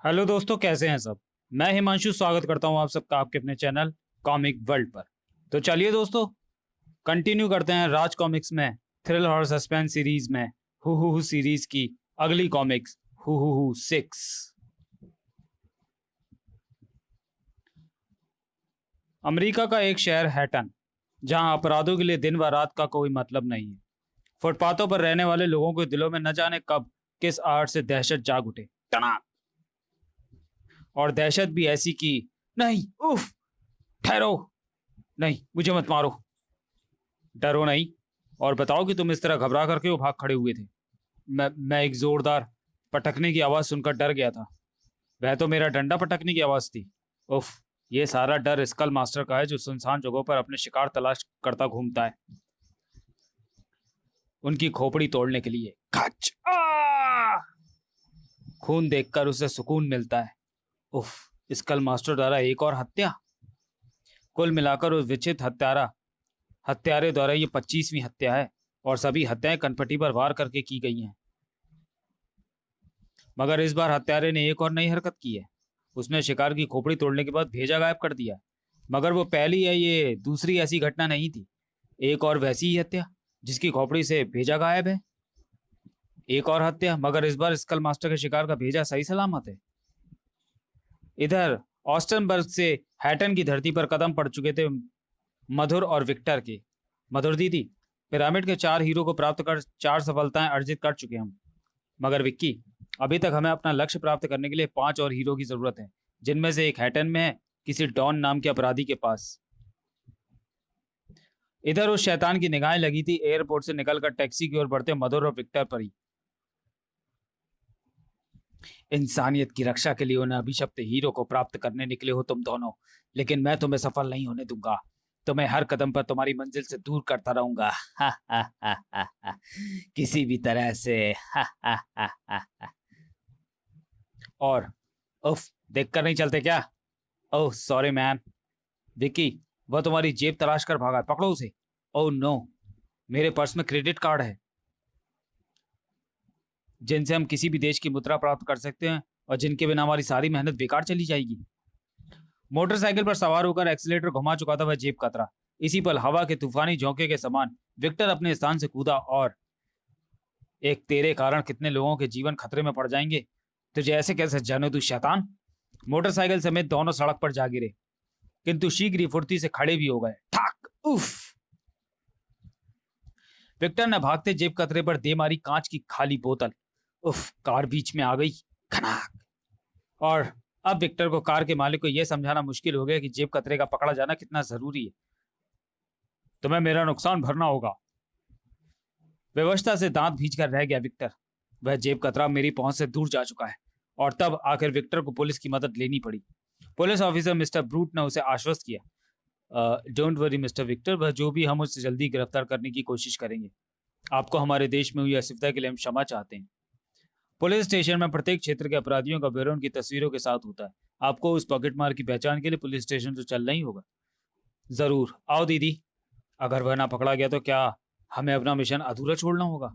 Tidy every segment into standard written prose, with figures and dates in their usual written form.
Hello दोस्तों, कैसे हैं सब। मैं हिमांशु स्वागत करता हूं आप सबका आपके अपने चैनल कॉमिक वर्ल्ड पर। तो चलिए दोस्तों, कंटिन्यू करते हैं राज कॉमिक्स में थ्रिल और सस्पेंस सीरीज में हु सीरीज की अगली कॉमिक्स हु 6। अमेरिका का एक शहर हैटन, जहां अपराधों के लिए दिन व रात का कोई मतलब नहीं है। फुटपाथों पर रहने वाले लोगों के दिलों में न जाने कब किस आड़ से दहशत जाग उठे। टनाक। और दहशत भी ऐसी कि नहीं, उफ, ठहरो, नहीं मुझे मत मारो, डरो नहीं, और बताओ कि तुम इस तरह घबरा कर क्यों भाग खड़े हुए थे। मैं एक जोरदार पटकने की आवाज सुनकर डर गया था। वह तो मेरा डंडा पटकने की आवाज थी। उफ, ये सारा डर स्कल मास्टर का है, जो सुनसान जगहों पर अपने शिकार तलाश करता घूमता है, उनकी खोपड़ी तोड़ने के लिए। खच! खून देखकर उसे सुकून मिलता है। उफ, स्कल मास्टर द्वारा एक और हत्या। कुल मिलाकर उस विचित्र हत्यारे द्वारा ये 25वीं हत्या है, और सभी हत्याएं कनपटी पर वार करके की गई हैं। मगर इस बार हत्यारे ने एक और नई हरकत की है। उसने शिकार की खोपड़ी तोड़ने के बाद भेजा गायब कर दिया। मगर वो पहली है, ये दूसरी ऐसी घटना नहीं थी। एक और वैसी ही हत्या, जिसकी खोपड़ी से भेजा गायब है। एक और हत्या, मगर इस बार स्कल मास्टर के शिकार का भेजा सही सलामत है। इधर ऑस्टनबर्ग से हैटन की धरती पर कदम पड़ चुके थे मधुर और विक्टर के। मधुर दीदी, पिरामिड के 4 हीरो को प्राप्त कर 4 सफलताएं अर्जित कर चुके हम। मगर विक्की, अभी तक हमें अपना लक्ष्य प्राप्त करने के लिए 5 और हीरो की जरूरत है, जिनमें से एक हैटन में है, किसी डॉन नाम के अपराधी के पास। इधर उस शैतान की निगाहें लगी थी एयरपोर्ट से निकलकर टैक्सी की ओर बढ़ते मधुर और विक्टर पर ही। इंसानियत की रक्षा के लिए उन अभिशप्त हीरो को प्राप्त करने निकले हो तुम दोनों, लेकिन मैं तुम्हें सफल नहीं होने दूंगा। तुम्हें हर कदम पर तुम्हारी मंजिल से दूर करता रहूंगा। हा हा हा हा हा। किसी भी तरह से। हा हा हा हा हा। और उफ, देखकर नहीं चलते क्या? Oh sorry man. विकी, वह तुम्हारी जेब तलाश कर भागा है, पकड़ो उसे। ओह नो, मेरे पर्स में क्रेडिट कार्ड है, जिनसे हम किसी भी देश की मुद्रा प्राप्त कर सकते हैं, और जिनके बिना हमारी सारी मेहनत बेकार चली जाएगी। मोटरसाइकिल पर सवार होकर एक्सीलेटर घुमा चुका था वह जेब कतरा। इसी पल हवा के तूफानी झोंके के समान विक्टर अपने स्थान से कूदा, और एक तेरे कारण कितने लोगों के जीवन खतरे में पड़ जाएंगे। तुझे ऐसे कैसे जाने तू शैतान। मोटरसाइकिल समेत दोनों सड़क पर जा गिरे, किंतु शीघ्र ही फुर्ती से खड़े भी हो गए। ठाक! उफ! विक्टर ने भागते जेब कतरे पर दे मारी कांच की खाली बोतल। उफ! कार बीच में आ गई। खनाक! और अब विक्टर को कार के मालिक को यह समझाना मुश्किल हो गया कि जेब कतरे का पकड़ा जाना कितना जरूरी है। तुम्हें मेरा नुकसान भरना होगा। व्यवस्था से दांत भींचकर रह गया विक्टर। वह जेब कतरा मेरी पहुंच से दूर जा चुका है। और तब आखिर विक्टर को पुलिस की मदद लेनी पड़ी। पुलिस ऑफिसर मिस्टर ब्रूट ने उसे आश्वस्त किया, डोंट वरी मिस्टर विक्टर, वह जो भी हम उससे जल्दी गिरफ्तार करने की कोशिश करेंगे। आपको हमारे देश में हुई असुविधा के लिए हम क्षमा चाहते हैं। पुलिस स्टेशन में प्रत्येक क्षेत्र के अपराधियों का ब्यौरा उनकी तस्वीरों के साथ होता है। आपको उस पॉकेट मार की पहचान के लिए पुलिस स्टेशन तो चलना ही होगा। जरूर आओ दीदी। अगर वह ना पकड़ा गया तो क्या हमें अपना मिशन अधूरा छोड़ना होगा?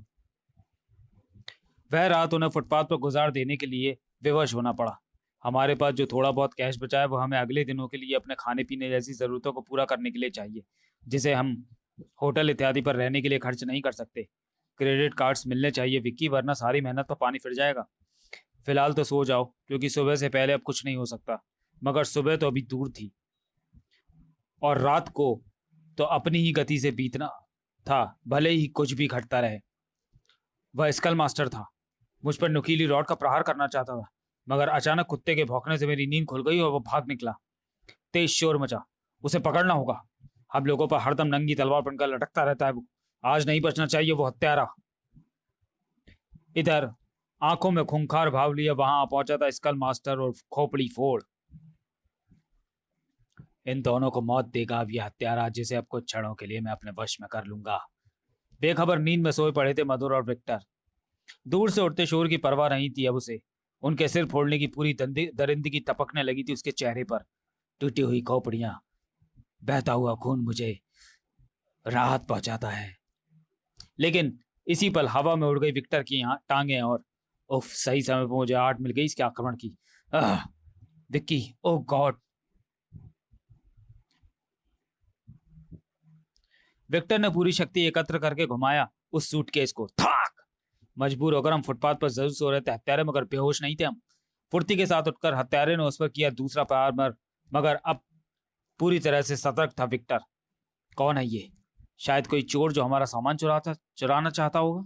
वह रात उन्हें फुटपाथ पर गुजार देने के लिए विवश होना पड़ा। हमारे पास जो थोड़ा बहुत कैश बचा है, वह हमें अगले दिनों के लिए अपने खाने पीने जैसी जरूरतों को पूरा करने के लिए चाहिए, जिसे हम होटल इत्यादि पर रहने के लिए खर्च नहीं कर सकते। क्रेडिट कार्ड्स मिलने चाहिए विक्की, वरना सारी मेहनत पर पानी फिर जाएगा। फिलहाल तो सो जाओ, क्योंकि सुबह से पहले अब कुछ नहीं हो सकता। मगर सुबह तो अभी दूर थी, और रात को तो अपनी ही गति से बीतना था, भले ही कुछ भी घटता रहे। वह स्कल मास्टर था, मुझ पर नुकीली रॉड का प्रहार करना चाहता था। मगर अचानक कुत्ते के भौंकने से मेरी नींद खुल गई और वो भाग निकला। तेज शोर मचा। उसे पकड़ना होगा। हम लोगों पर हरदम नंगी तलवार बनकर लटकता रहता है वो। आज नहीं बचना चाहिए वो हत्यारा। इधर आंखों में खूंखार भाव लिए वहां पहुंचा था स्कल मास्टर और खोपड़ी फोड़। इन दोनों को मौत देगा अब यह हत्यारा, जिसे अब कुछ क्षणों के लिए मैं अपने वश में कर लूंगा। बेखबर नींद में सोए पड़े थे मधुर और विक्टर। दूर से उठते शोर की परवाह नहीं थी अब उसे। उनके सिर फोड़ने की पूरी दरिंदगी टपकने लगी थी उसके चेहरे पर। टूटी हुई खोपड़ियां, बहता हुआ खून मुझे राहत पहुंचाता है। लेकिन इसी पल हवा में उड़ गई विक्टर की यहाँ टांगे, और उफ, सही समय पर मुझे आठ मिल गई इसके आक्रमण की। आह, विक्की, ओ गॉड। विक्टर ने पूरी शक्ति एकत्र करके घुमाया उस सूटकेस को। थाक। मजबूर होकर हम फुटपाथ पर जरूर सो रहे थे हत्यारे, मगर बेहोश नहीं थे हम। फुर्ती के साथ उठकर हत्यारे ने उस पर किया दूसरा प्रहार, मगर अब पूरी तरह से सतर्क था विक्टर। कौन है ये? शायद कोई चोर जो हमारा सामान चुराना चाहता होगा।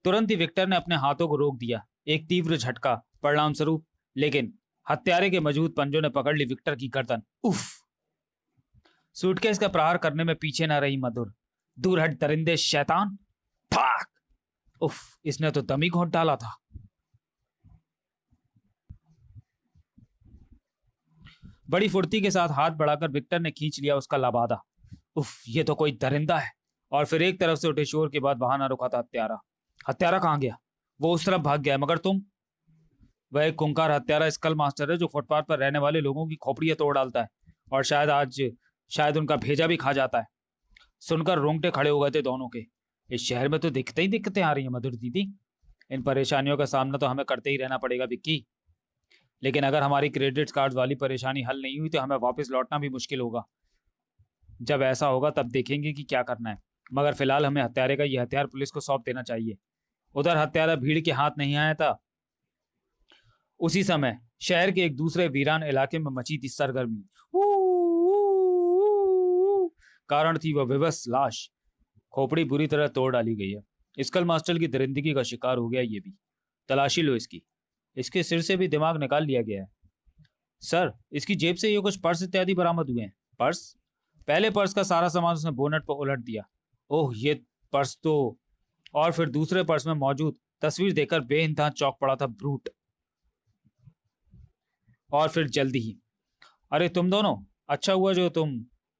तुरंत ही विक्टर ने अपने हाथों को रोक दिया। एक तीव्र झटका परिणाम स्वरूप, लेकिन हत्यारे के मजबूत पंजों ने पकड़ ली विक्टर की गर्दन। उफ। सूटकेस का प्रहार करने में पीछे न रही मधुर। दूर हट दरिंदे शैतान। ठाक। उफ, इसने तो दम ही घोंट डाला था। बड़ी फुर्ती के साथ हाथ बढ़ाकर विक्टर ने खींच लिया उसका लबादा। उफ, ये तो कोई दरिंदा है। और फिर एक तरफ से उठे शोर के बाद वहां ना रुका था हत्यारा। हत्यारा कहाँ गया? वो उस तरफ भाग गया, मगर तुम? वह एक खूंखार हत्यारा स्कल मास्टर है जो फुटपाथ पर रहने वाले लोगों की खोपड़ियां तोड़ डालता है, और शायद उनका भेजा भी खा जाता है। सुनकर रोंगटे खड़े हो गए थे दोनों के। इस शहर में तो दिखते ही दिक्कतें आ रही हैं मधुर दीदी। इन परेशानियों का सामना तो हमें करते ही रहना पड़ेगा विक्की। लेकिन अगर हमारी क्रेडिट कार्ड वाली परेशानी हल नहीं हुई तो हमें वापस लौटना भी मुश्किल होगा। जब ऐसा होगा तब देखेंगे कि क्या करना है, मगर फिलहाल हमें हत्यारे का यह हथियार पुलिस को सौंप देना चाहिए। उधर हत्यारा भीड़ के हाथ नहीं आया था। उसी समय शहर के एक दूसरे वीरान इलाके में मची थी सरगर्मी। कारण थी वह विवश लाश। खोपड़ी बुरी तरह तोड़ डाली गई है। स्कल मास्टर की दरिंदगी का शिकार हो गया ये भी। तलाशी लो इसकी। इसके सिर से भी दिमाग निकाल लिया गया है। सर, इसकी जेब से ये कुछ पर्स इत्यादि बरामद हुए हैं। पर्स? पहले पर्स का सारा सामान उसने बोनट पर उलट दिया। ओह, ये पर्स तो। और फिर दूसरे पर्स में मौजूद तस्वीर देखकर बेइंतहा चौंक पड़ा था ब्रूट। और फिर जल्दी ही, अरे तुम दोनों, अच्छा हुआ जो तुम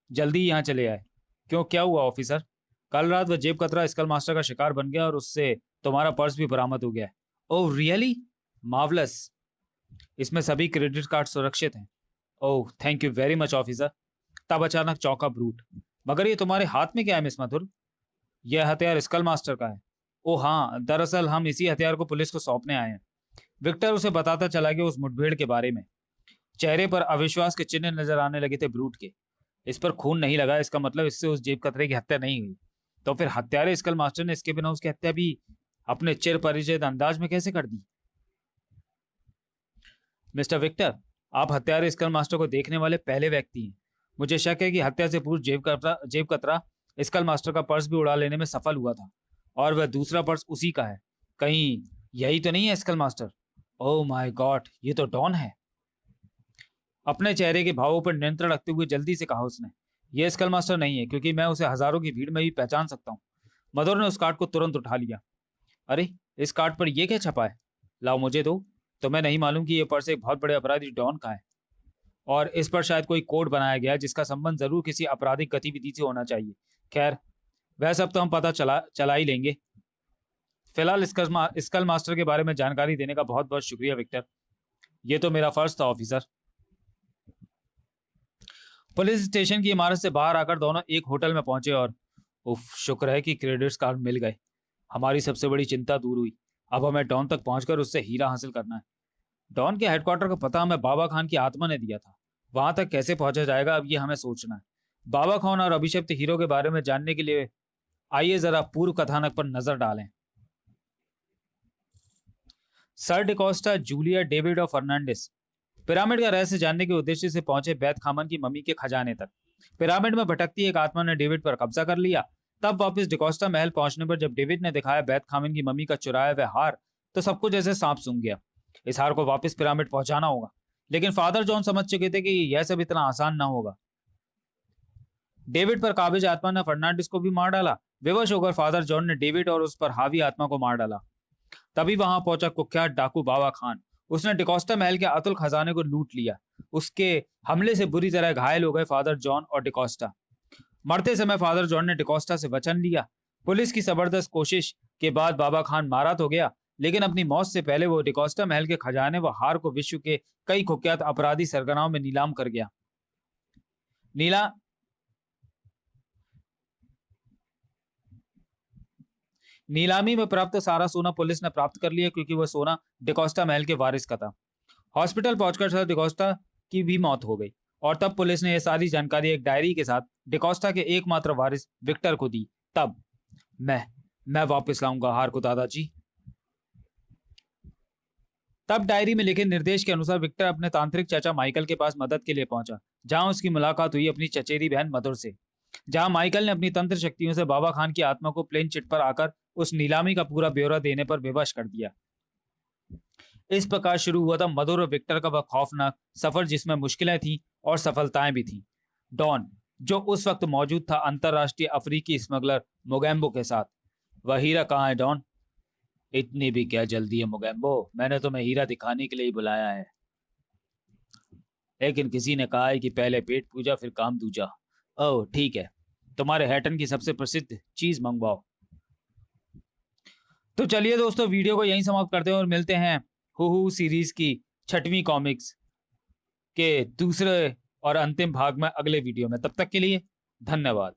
जल्दी ही यहाँ चले आए। क्यों, क्या हुआ ऑफिसर? कल रात वह जेब कतरा स्कल मास्टर का शिकार बन गया और उससे तुम्हारा पर्स भी बरामद हो गया है। Oh really? मार्वलस। इसमें सभी क्रेडिट कार्ड सुरक्षित हैं। Oh thank you very much officer. तब अचानक चौंका ब्रूट। मगर ये तुम्हारे हाथ में क्या है मिस मथुर? यह हथियार स्कल मास्टर का है। ओह हाँ, दरअसल हम इसी हथियार को पुलिस को सौंपने आए हैं। विक्टर उसे बताता चला गया उस मुठभेड़ के बारे में। चेहरे पर अविश्वास के चिन्ह नजर आने लगे थे ब्रूट के। इस पर खून नहीं लगा, इसका मतलब इससे उस जेब कतरे की हत्या नहीं हुई। तो फिर हत्यारे स्कल मास्टर ने इसके बिना उसकी हत्या भी अपने चिर परिचित अंदाज में कैसे कर दी? मिस्टर विक्टर, आप हत्यारे स्कल मास्टर को देखने वाले पहले व्यक्ति हैं। मुझे शक है कि हत्या से पूर्व जेब कतरा स्कल मास्टर का पर्स भी उड़ा लेने में सफल हुआ था, और वह दूसरा पर्स उसी का है। कहीं यही तो नहीं है skull master? Oh my god, ये तो डॉन है। अपने चेहरे के भावों पर नियंत्रण रखते हुए जल्दी से कहा उसने। यह स्कल मास्टर नहीं है, क्योंकि मैं उसे हजारों की भीड़ में भी पहचान सकता हूँ। मधुर ने उस कार्ड को तुरंत उठा लिया। अरे, इस कार्ड पर यह क्या छपा है? लाओ मुझे दो। तुम्हें नहीं मालूम कि यह पर्स एक बहुत बड़े अपराधी डॉन का है, और इस पर शायद कोई कोड बनाया गया है जिसका संबंध जरूर किसी आपराधिक गतिविधि से होना चाहिए। खैर, वह सब तो हम पता चला ही लेंगे। फिलहाल स्कल मास्टर के बारे में जानकारी देने का बहुत बहुत शुक्रिया विक्टर। ये तो मेरा फर्ज था ऑफिसर। पुलिस स्टेशन की इमारत से बाहर आकर दोनों एक होटल में पहुंचे और उफ, शुक्र है कि क्रेडिट कार्ड मिल गए। हमारी सबसे बड़ी चिंता दूर हुई। अब हमें डॉन तक पहुंचकर उससे हीरा हासिल करना है। डॉन के हेडक्वार्टर का पता हमें बाबा खान की आत्मा ने दिया था। वहां तक कैसे पहुंचा जाएगा, अब ये हमें सोचना है। बाबा खान और अभिशप्त हीरो के बारे में जानने के लिए आइए जरा पूर्व कथानक पर नजर डालें। सर डिकोस्टा, जूलिया, डेविड और फर्नांडिस पिरामिड का रहस्य जानने के उद्देश्य से पहुंचे बैत खामन की मम्मी के खजाने तक। पिरामिड में भटकती एक आत्मा ने डेविड पर कब्जा कर लिया। तब वापस डिकोस्टा महल पहुंचने पर जब डेविड ने दिखाया बैत खामन की मम्मी का चुराया हुआ हार, तो सब कुछ जैसे सांप सूंघ गया। इस हार को वापस पिरामिड पहुंचाना होगा, लेकिन फादर जॉन समझ चुके थे कि यह सब इतना आसान ना होगा। डेविड पर काबिज आत्मा ने फर्नांडिस को भी मार डाला। विवश होकर फादर जॉन ने डेविड और उस पर हावी आत्मा को मार डाला। तभी वहां पहुंचा कुख्यात डाकू बाबा खान। उसने डिकोस्टा महल के अतुल खजाने को लूट लिया। उसके हमले से बुरी तरह घायल हो गए फादर जॉन और डिकोस्टा। मरते समय फादर जॉन ने डिकोस्टा से वचन लिया। पुलिस की जबरदस्त कोशिश के बाद बाबा खान मारा तो गया, लेकिन अपनी मौत से पहले वो डिकोस्टा महल के खजाने व हार को विश्व के कई कुख्यात अपराधी सरगनाओं में नीलाम कर गया। नीला नीलामी में प्राप्त सारा सोना पुलिस ने प्राप्त कर लिया, क्योंकि वह सोना डिकोस्टा महल के वारिस का था। हॉस्पिटल पहुंचकर सर डिकोस्टा की भी मौत हो गई और तब पुलिस ने यह सारी जानकारी एक डायरी के साथ डिकोस्टा के एकमात्र वारिस विक्टर को दी। तब मैं वापस लाऊंगा हार को दादाजी। तब डायरी में लिखे निर्देश के अनुसार विक्टर अपने तांत्रिक चाचा माइकल के पास मदद के लिए पहुंचा, जहां उसकी मुलाकात हुई अपनी चचेरी बहन मधुर से। जहां माइकल ने अपनी तंत्र शक्तियों से बाबा खान की आत्मा को प्लेन चिट पर आकर उस नीलामी का पूरा ब्यौरा देने पर विवश कर दिया। इस प्रकार शुरू हुआ था मधुर और विक्टर का वह खौफनाक सफर, जिसमें मुश्किलें थीं और सफलताएं भी थीं। डॉन, जो उस वक्त मौजूद था अंतरराष्ट्रीय अफ्रीकी स्मगलर मोगेम्बो के साथ। वह हीरा कहाँ है डॉन? इतनी भी क्या जल्दी है मोगेम्बो, मैंने तुम्हें हीरा दिखाने के लिए ही बुलाया है। लेकिन किसी ने कहा है कि पहले पेट पूजा फिर काम दूजा। ओह ठीक है, तुम्हारे हैटन की सबसे प्रसिद्ध चीज मंगवाओ। तो चलिए दोस्तों, वीडियो को यहीं समाप्त करते हैं और मिलते हैं हू सीरीज की 6वीं कॉमिक्स के दूसरे और अंतिम भाग में अगले वीडियो में। तब तक के लिए धन्यवाद।